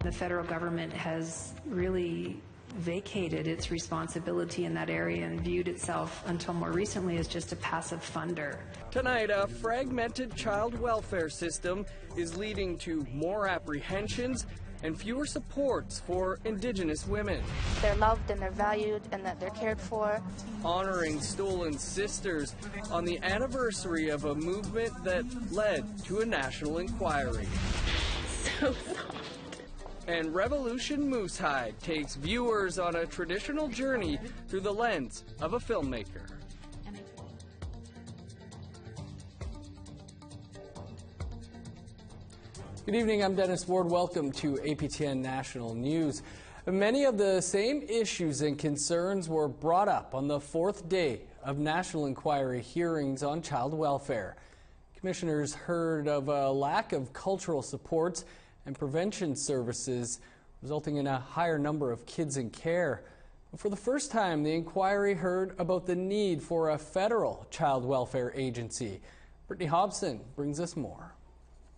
The federal government has really vacated its responsibility in that area and viewed itself until more recently as just a passive funder. Tonight, a fragmented child welfare system is leading to more apprehensions and fewer supports for Indigenous women. They're loved and they're valued and that they're cared for. Honoring stolen sisters on the anniversary of a movement that led to a national inquiry. So soft. And Revolution Moosehide takes viewers on a traditional journey through the lens of a filmmaker. Good evening, I'm Dennis Ward. Welcome to APTN National News. Many of the same issues and concerns were brought up on the fourth day of National Inquiry hearings on child welfare. Commissioners heard of a lack of cultural supports and prevention services, resulting in a higher number of kids in care. For the first time, the inquiry heard about the need for a federal child welfare agency. Brittany Hobson brings us more.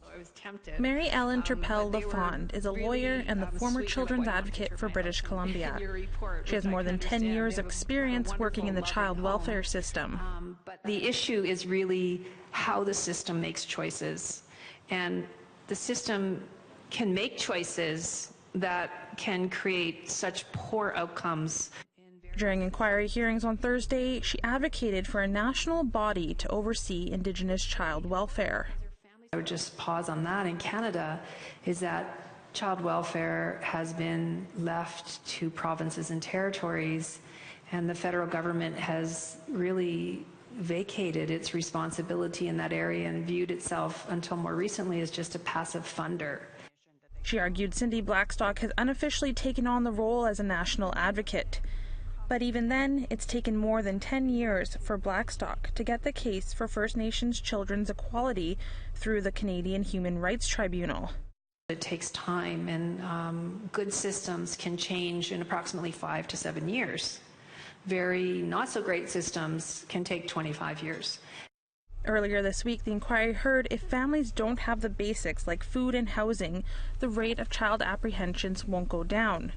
I was tempted. Mary Ellen Turpel-Lafond is a lawyer and the former children's advocate for British Columbia. She has more than 10 years' experience working in the child welfare system. But the issue is really how the system makes choices. And the system can make choices that can create such poor outcomes. During inquiry hearings on Thursday, she advocated for a national body to oversee Indigenous child welfare. I would just pause on that. In Canada, is that child welfare has been left to provinces and territories, and the federal government has really vacated its responsibility in that area and viewed itself until more recently as just a passive funder. She argued Cindy Blackstock has unofficially taken on the role as a national advocate. But even then, it's taken more than 10 years for Blackstock to get the case for First Nations children's equality through the Canadian Human Rights Tribunal. It takes time, and good systems can change in approximately 5 to 7 years. Very not so great systems can take 25 years. Earlier this week, the inquiry heard if families don't have the basics like food and housing, the rate of child apprehensions won't go down.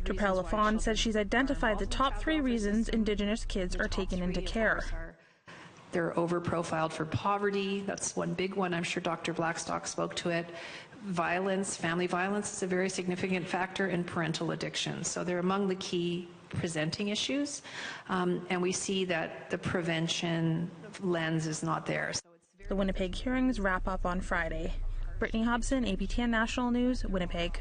Turpel-Lafond says she's identified the top 3 reasons Indigenous kids are taken into care. They're over-profiled for poverty. That's one big one. I'm sure Dr. Blackstock spoke to it. Violence, family violence is a very significant factor, in parental addiction. So they're among the key presenting issues. And we see that the prevention lens is not there. The Winnipeg hearings wrap up on Friday. Brittany Hobson, APTN National News, Winnipeg.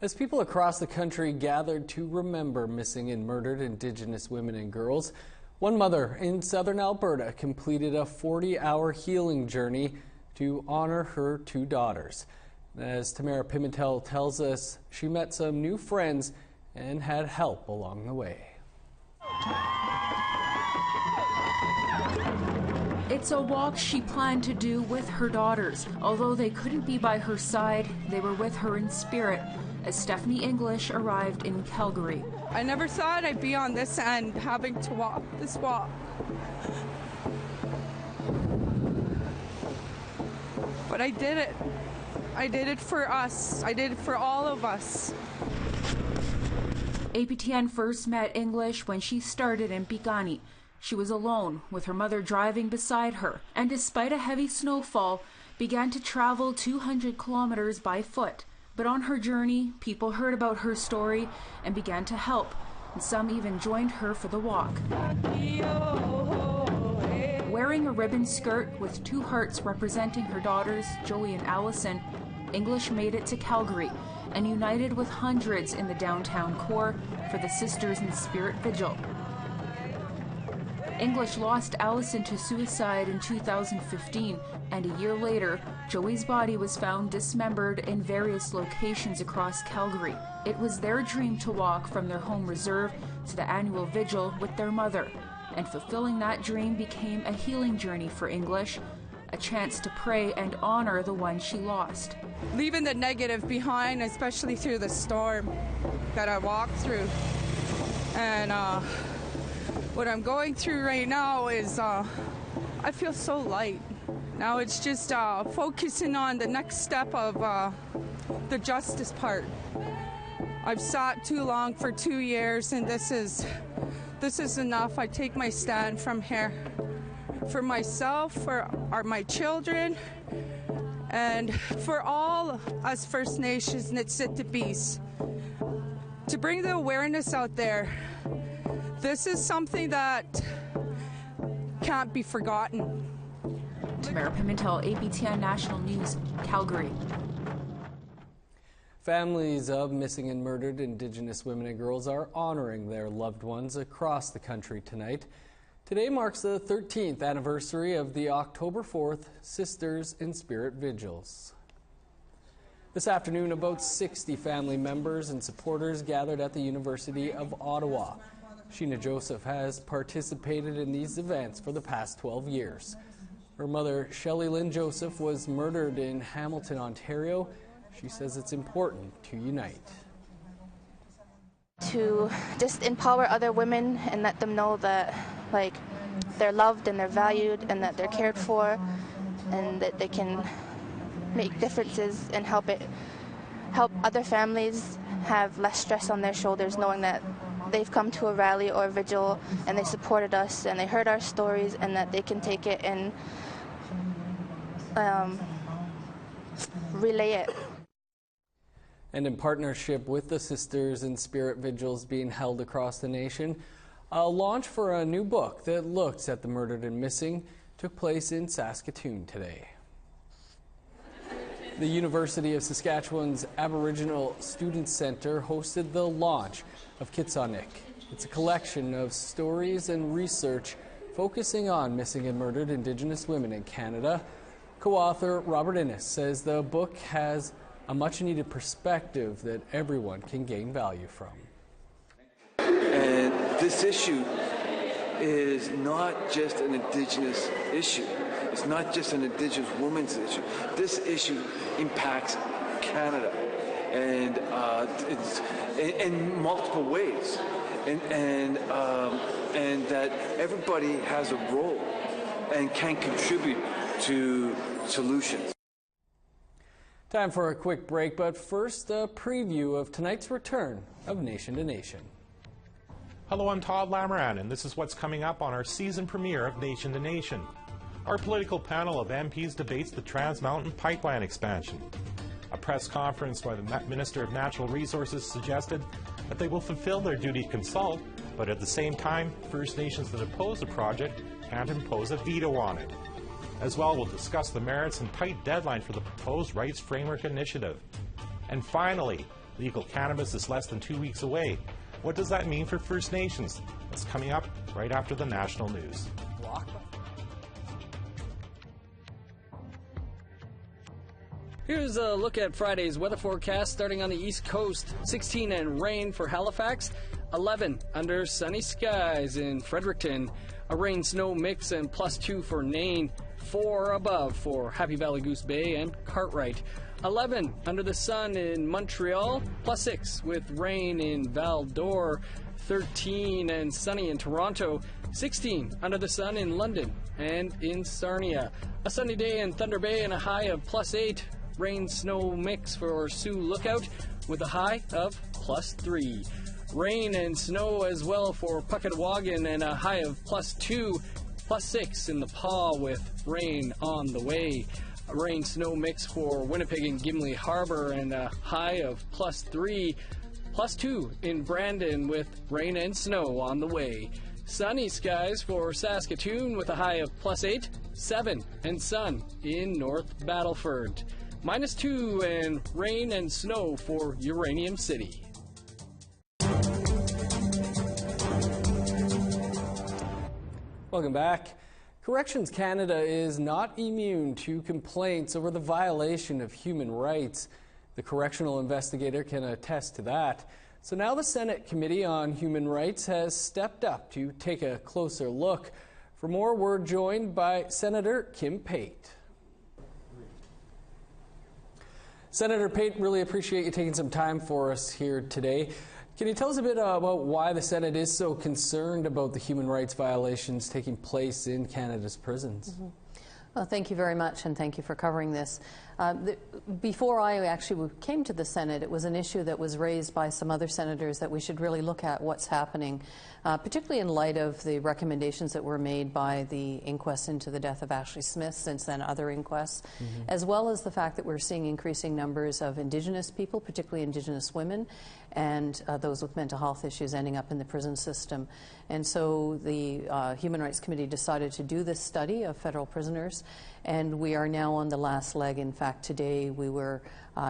As people across the country gathered to remember missing and murdered Indigenous women and girls, one mother in southern Alberta completed a 40-hour healing journey to honor her 2 daughters. As Tamara Pimentel tells us, she met some new friends and had help along the way. It's a walk she planned to do with her daughters. Although they couldn't be by her side, they were with her in spirit as Stephanie English arrived in Calgary. I never thought I'd be on this end having to walk this walk. But I did it. I did it for us. I did it for all of us. APTN first met English when she started in Piikani. She was alone, with her mother driving beside her, and despite a heavy snowfall, began to travel 200 kilometers by foot. But on her journey, people heard about her story and began to help, and some even joined her for the walk. Wearing a ribbon skirt with 2 hearts representing her daughters, Joey and Allison, English made it to Calgary and united with hundreds in the downtown core for the Sisters in Spirit Vigil. English lost Allison to suicide in 2015, and a year later, Joey's body was found dismembered in various locations across Calgary. It was their dream to walk from their home reserve to the annual vigil with their mother, and fulfilling that dream became a healing journey for English, a chance to pray and honor the one she lost. Leaving the negative behind, especially through the storm that I walked through. And what I'm going through right now is I feel so light. Now it's just focusing on the next step of the justice part. I've sat too long for 2 years, and this is enough. I take my stand from here for myself, for my children, and for all us First Nations Nitsitibis, to bring the awareness out there. This is something that can't be forgotten. Tamara Pimentel, APTN National News, Calgary. Families of missing and murdered Indigenous women and girls are honoring their loved ones across the country tonight. Today marks the 13th anniversary of the October 4th Sisters in Spirit Vigils. This afternoon, about 60 family members and supporters gathered at the University of Ottawa. Sheena Joseph has participated in these events for the past 12 years. Her mother, Shelley Lynn Joseph, was murdered in Hamilton, Ontario. She says it's important to unite. To just empower other women and let them know that, like, they're loved and they're valued and that they're cared for, and that they can make differences and help other families have less stress on their shoulders, knowing that they've come to a rally or a vigil and they supported us and they heard our stories, and that they can take it and relay it. And in partnership with the Sisters in Spirit Vigils being held across the nation, a launch for a new book that looks at the murdered and missing took place in Saskatoon today. The University of Saskatchewan's Aboriginal Student Centre hosted the launch of Kitsonik. It's a collection of stories and research focusing on missing and murdered Indigenous women in Canada. Co-author Robert Innes says the book has a much-needed perspective that everyone can gain value from. And this issue is not just an Indigenous issue. It's not just an Indigenous woman's issue. This issue impacts Canada, and it's in multiple ways, and that everybody has a role and can contribute to solutions. Time for a quick break, but first a preview of tonight's return of Nation to Nation. Hello, I'm Todd Lamoran, and this is what's coming up on our season premiere of Nation to Nation. Our political panel of MPs debates the Trans Mountain Pipeline expansion. A press conference by the Minister of Natural Resources suggested that they will fulfill their duty to consult, but at the same time, First Nations that oppose the project can't impose a veto on it. As well, we'll discuss the merits and tight deadline for the proposed Rights Framework Initiative. And finally, legal cannabis is less than 2 weeks away. What does that mean for First Nations? That's coming up right after the national news. Here's a look at Friday's weather forecast starting on the East Coast. 16 and rain for Halifax, 11 under sunny skies in Fredericton, a rain-snow mix and +2 for Nain, 4 above for Happy Valley Goose Bay and Cartwright, 11 under the sun in Montreal, +6 with rain in Val d'Or, 13 and sunny in Toronto, 16 under the sun in London and in Sarnia, a sunny day in Thunder Bay and a high of +8, rain-snow mix for Sioux Lookout with a high of +3. Rain and snow as well for Puckatawagan and a high of +2, +6 in the Paw with rain on the way. A rain-snow mix for Winnipeg and Gimli Harbor and a high of +3, +2 in Brandon with rain and snow on the way. Sunny skies for Saskatoon with a high of +8, 7 and sun in North Battleford. -2 and rain and snow for Uranium City. Welcome back. Corrections Canada is not immune to complaints over the violation of human rights. The correctional investigator can attest to that. So now the Senate Committee on Human Rights has stepped up to take a closer look. For more, we're joined by Senator Kim Pate. Senator Pate, really appreciate you taking some time for us here today. Can you tell us a bit about why the Senate is so concerned about the human rights violations taking place in Canada's prisons? Well, thank you very much, and thank you for covering this. Before I actually came to the Senate, it was an issue that was raised by some other senators that we should really look at what's happening, particularly in light of the recommendations that were made by the inquest into the death of Ashley Smith, since then other inquests, as well as the fact that we're seeing increasing numbers of Indigenous people, particularly Indigenous women, and those with mental health issues ending up in the prison system. And so the Human Rights Committee decided to do this study of federal prisoners, and we are now on the last leg. In fact, today we were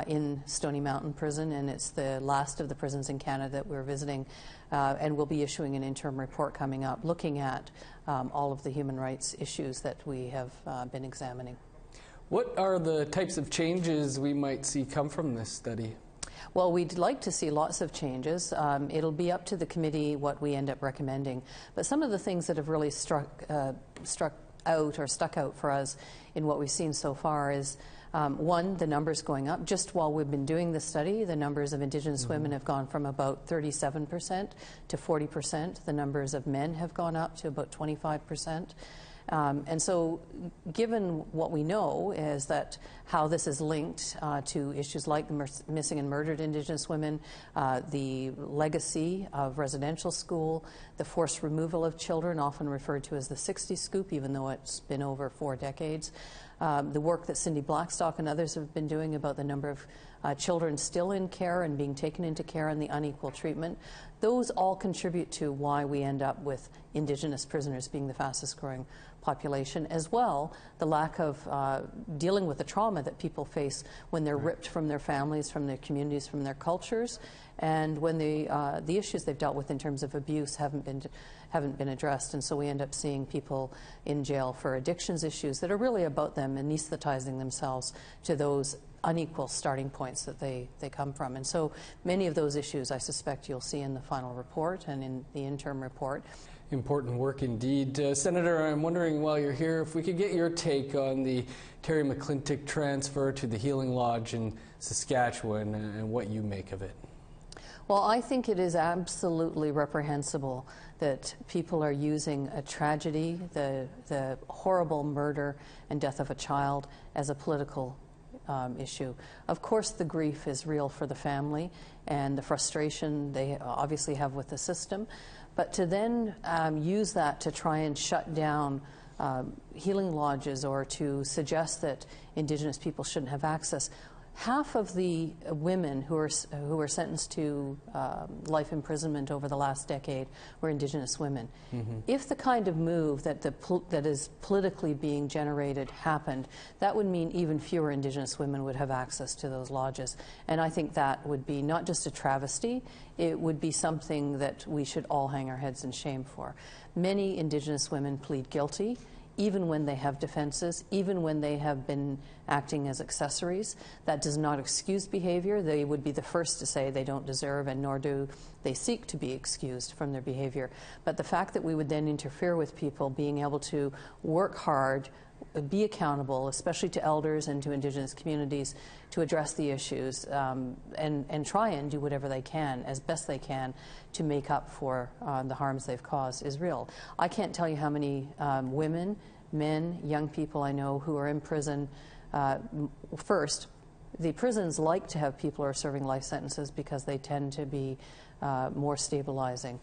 in Stony Mountain Prison, and it's the last of the prisons in Canada that we're visiting, and we'll be issuing an interim report coming up looking at all of the human rights issues that we have been examining. What are the types of changes we might see come from this study? Well, we'd like to see lots of changes. It'll be up to the committee what we end up recommending. But some of the things that have really stuck out for us in what we've seen so far is, one, the numbers going up. Just while we've been doing the study, the numbers of Indigenous women have gone from about 37% to 40%. The numbers of men have gone up to about 25%. And so given what we know is that how this is linked to issues like missing and murdered Indigenous women, the legacy of residential school, the forced removal of children, often referred to as the 60 scoop, even though it's been over 4 decades, the work that Cindy Blackstock and others have been doing about the number of children still in care and being taken into care and the unequal treatment, those all contribute to why we end up with Indigenous prisoners being the fastest growing population, as well the lack of dealing with the trauma that people face when they're ripped from their families, from their communities, from their cultures, and when the issues they've dealt with in terms of abuse haven't been addressed. And so we end up seeing people in jail for addictions issues that are really about them anesthetizing themselves to those unequal starting points that they come from. And so many of those issues I suspect you'll see in the final report and in the interim report. Important work indeed. Senator, I'm wondering while you're here if we could get your take on the Terry McClintock transfer to the Healing Lodge in Saskatchewan and what you make of it. Well, I think it is absolutely reprehensible that people are using a tragedy, the horrible murder and death of a child, as a political issue. Of course, the grief is real for the family and the frustration they obviously have with the system, but to then use that to try and shut down healing lodges or to suggest that Indigenous people shouldn't have access. Half of the women who were sentenced to life imprisonment over the last decade were Indigenous women. If the kind of move that is politically being generated happened, that would mean even fewer Indigenous women would have access to those lodges. And I think that would be not just a travesty, it would be something that we should all hang our heads in shame for. Many Indigenous women plead guilty, even when they have defenses, even when they have been acting as accessories. That does not excuse behavior. They would be the first to say they don't deserve, and nor do they seek to be excused from their behavior. But the fact that we would then interfere with people being able to work hard, be accountable, especially to elders and to Indigenous communities, to address the issues and try and do whatever they can, as best they can, to make up for the harms they've caused is real. I can't tell you how many women, men, young people I know who are in prison. First, the prisons like to have people who are serving life sentences because they tend to be more stabilizing.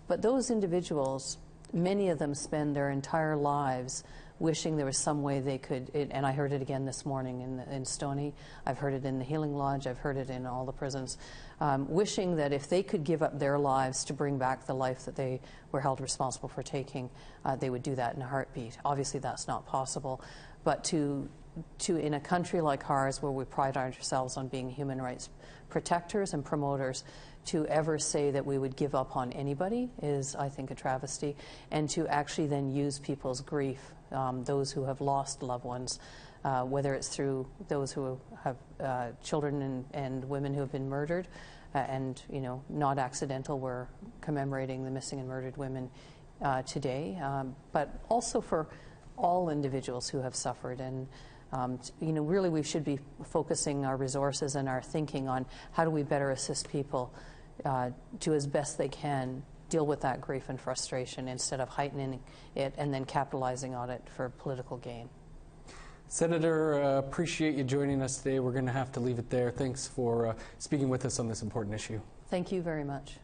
But those individuals, many of them spend their entire lives wishing there was some way they could, and I heard it again this morning in Stony, I've heard it in the Healing Lodge, I've heard it in all the prisons, wishing that if they could give up their lives to bring back the life that they were held responsible for taking, they would do that in a heartbeat. Obviously that's not possible, but to in a country like ours where we pride ourselves on being human rights protectors and promoters, to ever say that we would give up on anybody is, I think, a travesty. And to actually then use people's grief, those who have lost loved ones, whether it's through those who have children and women who have been murdered, and not accidental, we're commemorating the missing and murdered women today, but also for all individuals who have suffered. And really we should be focusing our resources and our thinking on how do we better assist people to, as best they can, deal with that grief and frustration instead of heightening it and then capitalizing on it for political gain. Senator, appreciate you joining us today. We're going to have to leave it there. Thanks for speaking with us on this important issue. Thank you very much.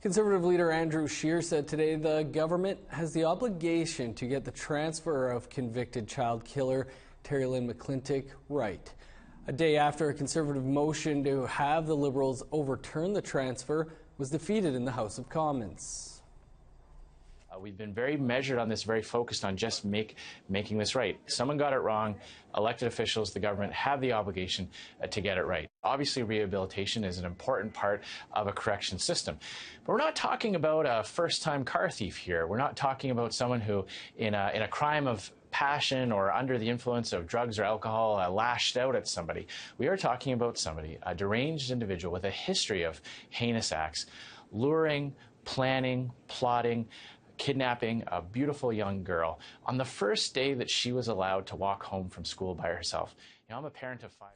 Conservative leader Andrew Scheer said today the government has the obligation to get the transfer of convicted child killer Terry Lynn McClintic right. A day after a Conservative motion to have the Liberals overturn the transfer was defeated in the House of Commons. We've been very measured on this, very focused on just making this right. Someone got it wrong. Elected officials, the government, have the obligation to get it right. Obviously, rehabilitation is an important part of a correction system. But we're not talking about a first-time car thief here. We're not talking about someone who, in a crime of passion or under the influence of drugs or alcohol, lashed out at somebody. We are talking about somebody, a deranged individual with a history of heinous acts, luring, planning, plotting, kidnapping a beautiful young girl on the first day that she was allowed to walk home from school by herself. You know, I'm a parent of 5.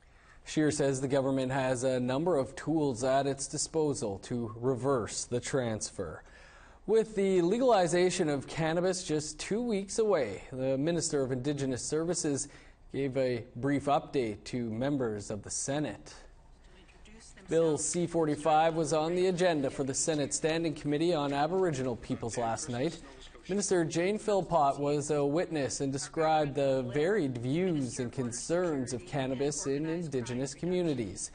Scheer says the government has a number of tools at its disposal to reverse the transfer. With the legalization of cannabis just 2 weeks away, the Minister of Indigenous Services gave a brief update to members of the Senate. Bill C-45 was on the agenda for the Senate Standing Committee on Aboriginal Peoples last night. Minister Jane Philpott was a witness and described the varied views and concerns of cannabis in Indigenous communities.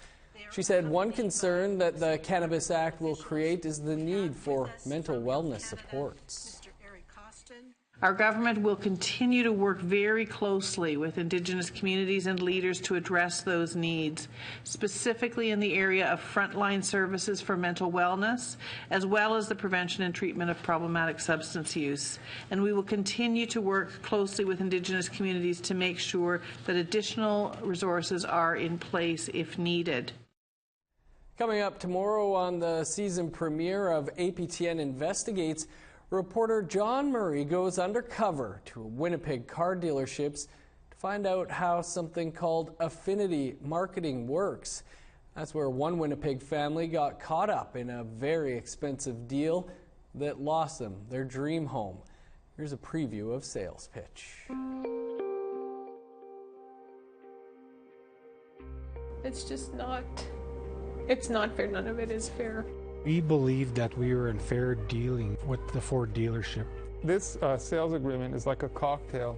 She said one concern that the Cannabis Act will create is the need for mental wellness supports. Our government will continue to work very closely with Indigenous communities and leaders to address those needs, specifically in the area of frontline services for mental wellness, as well as the prevention and treatment of problematic substance use. And we will continue to work closely with Indigenous communities to make sure that additional resources are in place if needed. Coming up tomorrow on the season premiere of APTN Investigates, reporter John Murray goes undercover to Winnipeg car dealerships to find out how something called affinity marketing works. That's where one Winnipeg family got caught up in a very expensive deal that lost them their dream home. Here's a preview of Sales Pitch. It's just not, it's not fair. None of it is fair. We believe that we were in fair dealing with the Ford dealership. This sales agreement is like a cocktail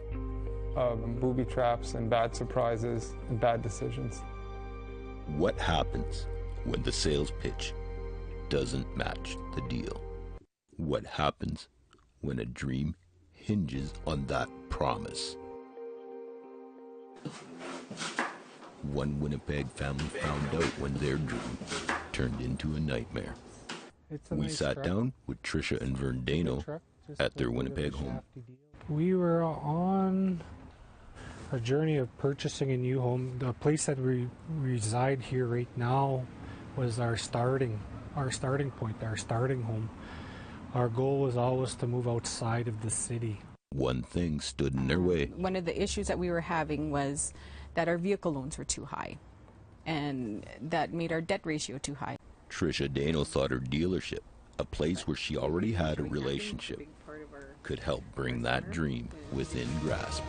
of booby traps and bad surprises and bad decisions. What happens when the sales pitch doesn't match the deal? What happens when a dream hinges on that promise? One Winnipeg family found out when their dream turned into a nightmare. We sat down with Tricia and Vern Dano at their Winnipeg home. We were on a journey of purchasing a new home. The place that we reside here right now was our starting point, our starting home. Our goal was always to move outside of the city. One thing stood in their way. One of the issues that we were having was that our vehicle loans were too high, and that made our debt ratio too high. Tricia Dano thought her dealership, a place where she already had a relationship, could help bring that dream within grasp.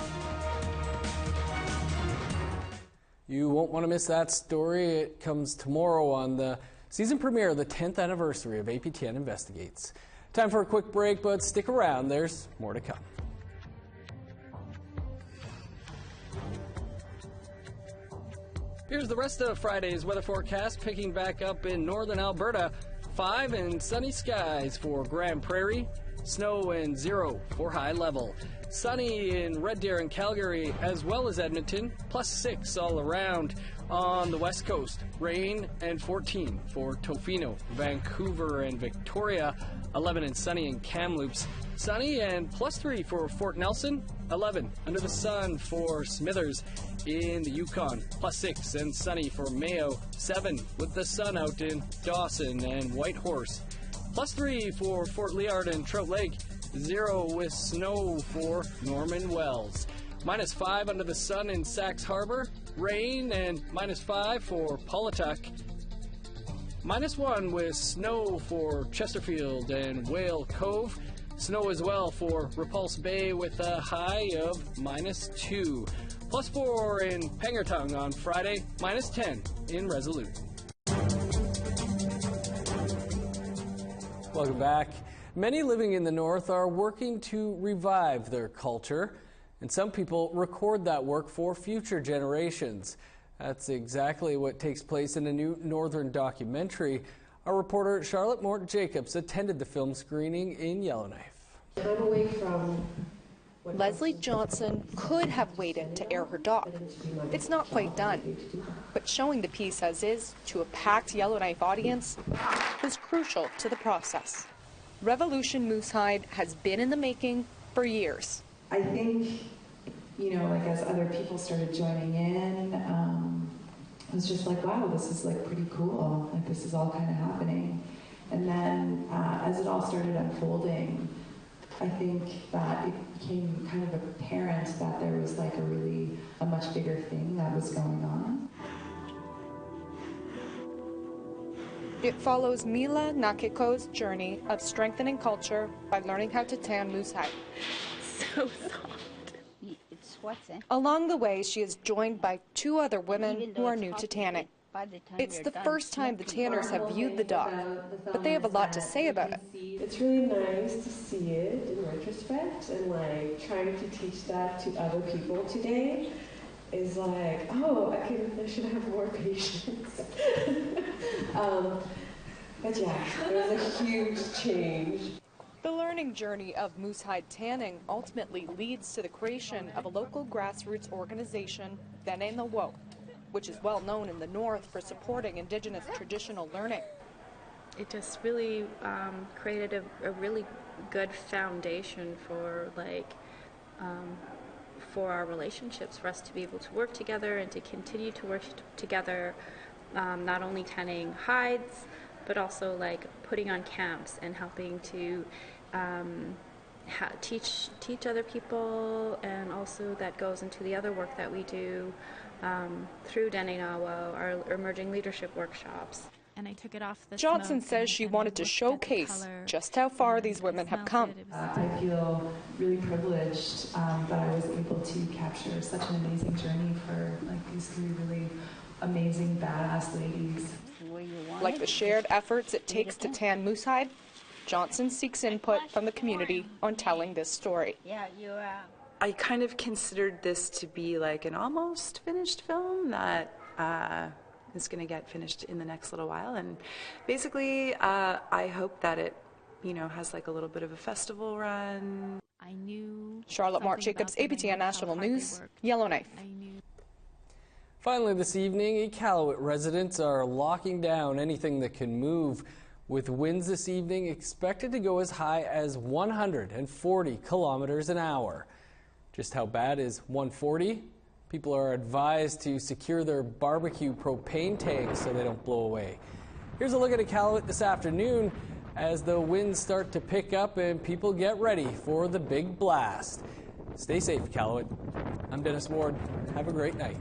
You won't want to miss that story. It comes tomorrow on the season premiere of the 10th anniversary of APTN Investigates. Time for a quick break, but stick around. There's more to come. Here's the rest of Friday's weather forecast, picking back up in northern Alberta. 5 and sunny skies for Grand Prairie. Snow and 0 for High Level. Sunny in Red Deer and Calgary, as well as Edmonton. +6 all around. On the west coast, rain and 14 for Tofino, Vancouver and Victoria. 11 and sunny in Kamloops. Sunny and +3 for Fort Nelson. 11 under the sun for Smithers in the Yukon. +6 and sunny for Mayo. 7 with the sun out in Dawson and Whitehorse. +3 for Fort Liard and Trout Lake. 0 with snow for Norman Wells. -5 under the sun in Sax Harbor. Rain and -5 for Paulatuck. -1 with snow for Chesterfield and Whale Cove. Snow as well for Repulse Bay with a high of -2. +4 in Pengertung on Friday, -10 in Resolute. Welcome back. Many living in the north are working to revive their culture, and some people record that work for future generations. That's exactly what takes place in a new northern documentary. Our reporter Charlotte Mort-Jacobs attended the film screening in Yellowknife. I'm away from Leslie Johnson could have waited to air her doc. It's not quite done, but showing the piece as is to a packed Yellowknife audience was crucial to the process. Revolution Moosehide has been in the making for years. I think, as other people started joining in, I was just like, wow, this is pretty cool. This is all kind of happening. And then as it all started unfolding, I think that it became kind of apparent that there was a much bigger thing that was going on. It follows Mila Nakiko's journey of strengthening culture by learning how to tan moosehide. So soft. Along the way, she is joined by 2 other women who are new to tanning. It's the first time the tanners have viewed the doc, but they have a lot to say about it. It's really nice to see it in retrospect, and trying to teach that to other people today is I should have more patience. But yeah, it was a huge change. The learning journey of moosehide tanning ultimately leads to the creation of a local grassroots organization, Vene Wo, which is well known in the north for supporting Indigenous traditional learning. It just really created a really good foundation for for our relationships, for us to be able to work together and to continue to work together, not only tanning hides, but also putting on camps and helping to teach other people, and also that goes into the other work that we do through Deninawa, our emerging leadership workshops. And I took it off the Johnson says she wanted to showcase just how far these women have come. I feel really privileged that I was able to capture such an amazing journey for these 3 really amazing, badass ladies. Like the shared efforts it takes to tan moosehide, Johnson seeks input from the community on telling this story. I kind of considered this to be an almost finished film that is going to get finished in the next little while, and basically I hope that it has a little bit of a festival run. I knew. Charlotte Mort-Jacobs, APTN National News, Yellowknife. Finally this evening, Iqaluit residents are locking down anything that can move, with winds this evening expected to go as high as 140 kilometers an hour. Just how bad is 140? People are advised to secure their barbecue propane tanks so they don't blow away. Here's a look at Iqaluit this afternoon as the winds start to pick up and people get ready for the big blast. Stay safe, Iqaluit. I'm Dennis Ward. Have a great night.